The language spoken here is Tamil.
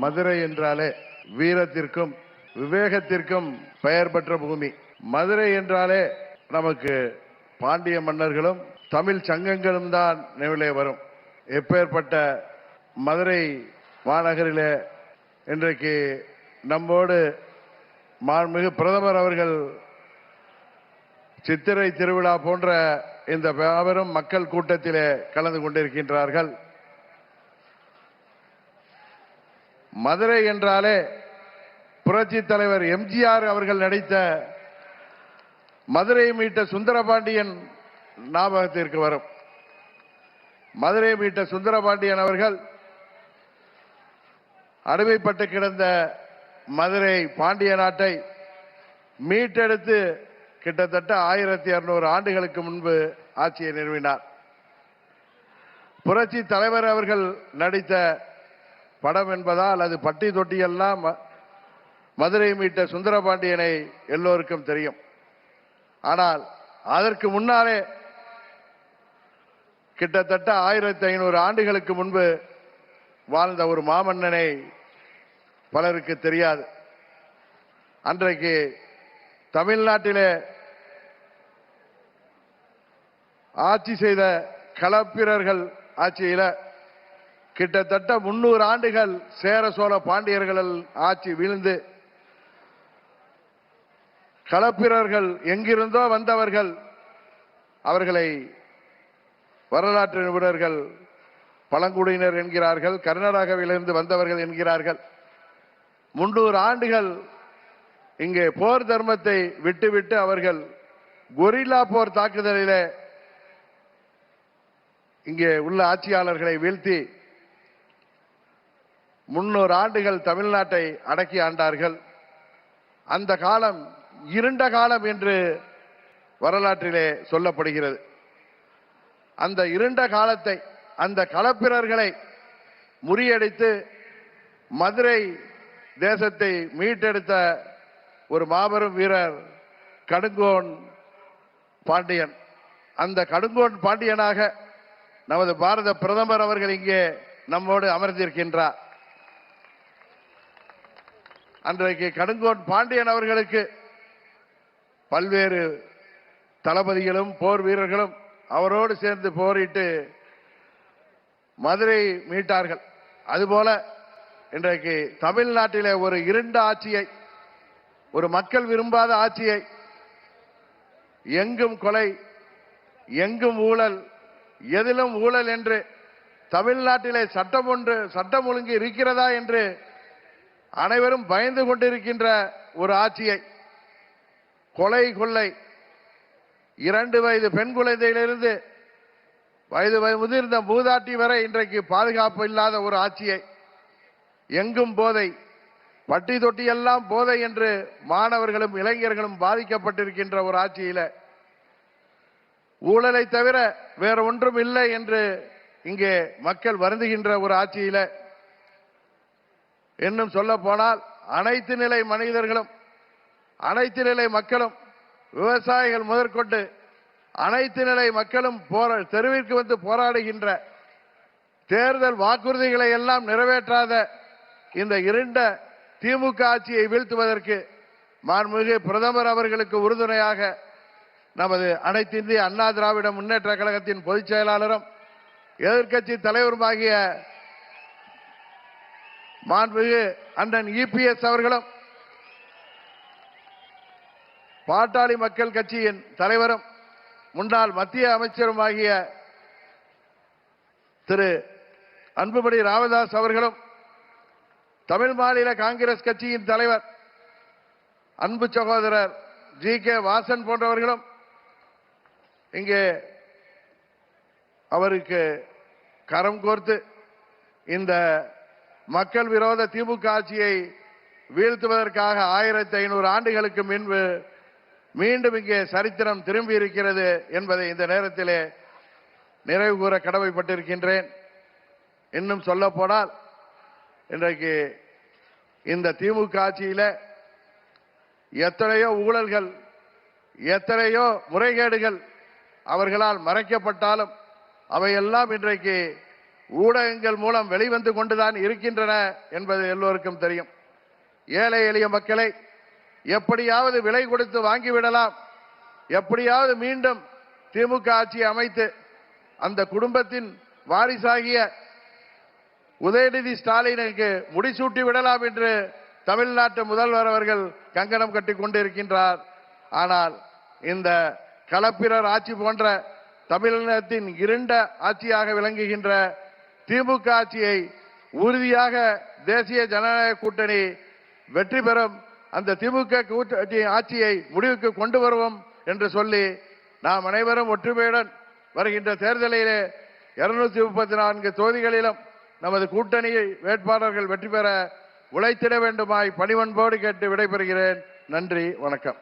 மதுரை என்றாலே வீரத்திற்கும் விவேகத்திற்கும் பெயர் பெற்ற பூமி. மதுரை என்றாலே நமக்கு பாண்டிய மன்னர்களும் தமிழ் சங்கங்களும் தான் நினைவிலே வரும். எப்பேற்பட்ட மதுரை மாநகரிலே இன்றைக்கு நம்மோடு மாண்புமிகு பிரதமர் அவர்கள் சித்திரை திருவிழா போன்ற இந்த மாபெரும் மக்கள் கூட்டத்திலே கலந்து கொண்டிருக்கின்றார்கள். மதுரை என்றாலே புரட்சி தலைவர் எம்ஜிஆர் அவர்கள் நடித்த மதுரை மீட்ட சுந்தரபாண்டியன் ஞாபகத்திற்கு வரும். மதுரை மீட்ட சுந்தரபாண்டியன் அவர்கள் அடிமைப்பட்டு கிடந்த மதுரை பாண்டிய நாட்டை மீட்டெடுத்து கிட்டத்தட்ட 1200 ஆண்டுகளுக்கு முன்பு ஆட்சியை நிறுவினார். புரட்சி தலைவர் அவர்கள் நடித்த படம் என்பதால் அது பட்டி தொட்டியெல்லாம் மதுரை மீட்ட சுந்தரபாண்டியனை எல்லோருக்கும் தெரியும். ஆனால் அதற்கு முன்னாலே கிட்டத்தட்ட 1500 ஆண்டுகளுக்கு முன்பு வாழ்ந்த ஒரு மாமன்னனை பலருக்கு தெரியாது. அன்றைக்கு தமிழ்நாட்டிலே ஆட்சி செய்த களப்பிரர்கள் ஆட்சியில கிட்டத்தட்ட 300 ஆண்டுகள் சேர சோழ பாண்டியர்கள் ஆட்சி வீழ்ந்து களப்பிரர்கள் எங்கிருந்தோ வந்தவர்கள் அவர்களை வரலாற்று நிபுணர்கள் பழங்குடியினர் என்கிறார்கள், கர்நாடகாவிலிருந்து வந்தவர்கள் என்கிறார்கள். 300 ஆண்டுகள் இங்கே போர் தர்மத்தை விட்டுவிட்டு அவர்கள் கொரில்லா போர் தாக்குதலிலே இங்கே உள்ள ஆட்சியாளர்களை வீழ்த்தி 300 ஆண்டுகள் தமிழ்நாட்டை அடக்கி ஆண்டார்கள். அந்த காலம் இருண்ட காலம் என்று வரலாற்றிலே சொல்லப்படுகிறது. அந்த இருண்ட காலத்தை, அந்த களப்பிரர்களை முறியடித்து மதுரை தேசத்தை மீட்டெடுத்த ஒரு மாபெரும் வீரர் கடுங்கோன் பாண்டியன். அந்த கடுங்கோன் பாண்டியனாக நமது பாரத பிரதமர் அவர்கள் இங்கே நம்மோடு அமர்ந்திருக்கின்றார். அன்றைக்கு கடுங்கோன் பாண்டியன் அவர்களுக்கு பல்வேறு தளபதிகளும் போர் வீரர்களும் அவரோடு சேர்ந்து போரிட்டு மதுரை மீட்டார்கள். அதுபோல இன்றைக்கு தமிழ்நாட்டிலே ஒரு இருண்ட ஆட்சியை, ஒரு மக்கள் விரும்பாத ஆட்சியை, எங்கும் கொலை, எங்கும் ஊழல், எதிலும் ஊழல் என்று தமிழ்நாட்டிலே சட்டம் ஒழுங்கு இருக்கிறதா என்று அனைவரும் பயந்து கொண்டிருக்கின்ற ஒரு ஆட்சியை, கொலை கொள்ளை, 2 வயது பெண் குழந்தையிலிருந்து வயது முதிர்ந்த மூதாட்டி வரை இன்றைக்கு பாதுகாப்பு இல்லாத ஒரு ஆட்சியை, எங்கும் போதை, பட்டி தொட்டி எல்லாம் போதை என்று மாணவர்களும் இளைஞர்களும் பாதிக்கப்பட்டிருக்கின்ற ஒரு ஆட்சியில ஊழலை தவிர வேற ஒன்றும் இல்லை என்று இங்கே மக்கள் வருந்துகின்ற ஒரு ஆட்சியில, இன்னும் சொல்ல போனால் அனைத்து நிலை மனிதர்களும், அனைத்து நிலை மக்களும், விவசாயிகள் முதற்கொண்டு அனைத்து நிலை மக்களும் தெருவிற்கு வந்து போராடுகின்ற, தேர்தல் வாக்குறுதிகளை எல்லாம் நிறைவேற்றாத இந்த இருண்ட திமுக ஆட்சியை வீழ்த்துவதற்கு மாண்புமிகு பிரதமர் அவர்களுக்கு உறுதுணையாக நமது அனைத்து இந்திய அண்ணா திராவிட முன்னேற்ற கழகத்தின் பொதுச் செயலாளரும் எதிர்க்கட்சி தலைவருமாகிய மாண்புமிகு அண்ணன் இபிஎஸ் அவர்களும், பாட்டாளி மக்கள் கட்சியின் தலைவரும் முன்னாள் மத்திய அமைச்சருமாகிய திரு அன்புமணி ராமதாஸ் அவர்களும், தமிழ் மாநில காங்கிரஸ் கட்சியின் தலைவர் அன்பு சகோதரர் ஜி.கே. வாசன் போன்றவர்களும் இங்கே அவருக்கு கரம் கோர்த்து இந்த மக்கள் விரோத திமுக ஆட்சியை வீழ்த்துவதற்காக 1500 ஆண்டுகளுக்கு முன்பு மீண்டும் இங்கே சரித்திரம் திரும்பி இருக்கிறது என்பதை இந்த நேரத்திலே நிறைவு கூற கடமைப்பட்டிருக்கின்றேன். இன்னும் சொல்ல போனால் இன்றைக்கு இந்த திமுக ஆட்சியில எத்தனையோ ஊழல்கள், எத்தனையோ முறைகேடுகள் அவர்களால் மறைக்கப்பட்டாலும் அவையெல்லாம் இன்றைக்கு ஊடகங்கள் மூலம் வெளிவந்து கொண்டுதான் இருக்கின்றன என்பது எல்லோருக்கும் தெரியும். ஏழை எளிய மக்களை எப்படியாவது விலை கொடுத்து வாங்கிவிடலாம், எப்படியாவது மீண்டும் திமுக ஆட்சியை அமைத்து அந்த குடும்பத்தின் வாரிசாகிய உதயநிதி ஸ்டாலினுக்கு முடிசூட்டி விடலாம் என்று தமிழ்நாட்டு முதல்வர் அவர்கள் கங்கணம் கட்டி கொண்டிருக்கின்றார். ஆனால் இந்த களப்பிரர் ஆட்சி போன்ற தமிழகத்தின் இருண்ட ஆட்சியாக விளங்குகின்ற திமுக ஆட்சியை உறுதியாக தேசிய ஜனநாயக கூட்டணி வெற்றி பெறும், அந்த திமுக கூட்டணி ஆட்சியை முடிவுக்கு கொண்டு வருவோம் என்று சொல்லி நாம் அனைவரும் ஒற்றுமையுடன் வருகின்ற தேர்தலிலே 234 தொகுதிகளிலும் நமது கூட்டணி வேட்பாளர்கள் வெற்றி பெற உழைத்திட வேண்டுமாய் பணிவன்போடு கேட்டு விடைபெறுகிறேன். நன்றி, வணக்கம்.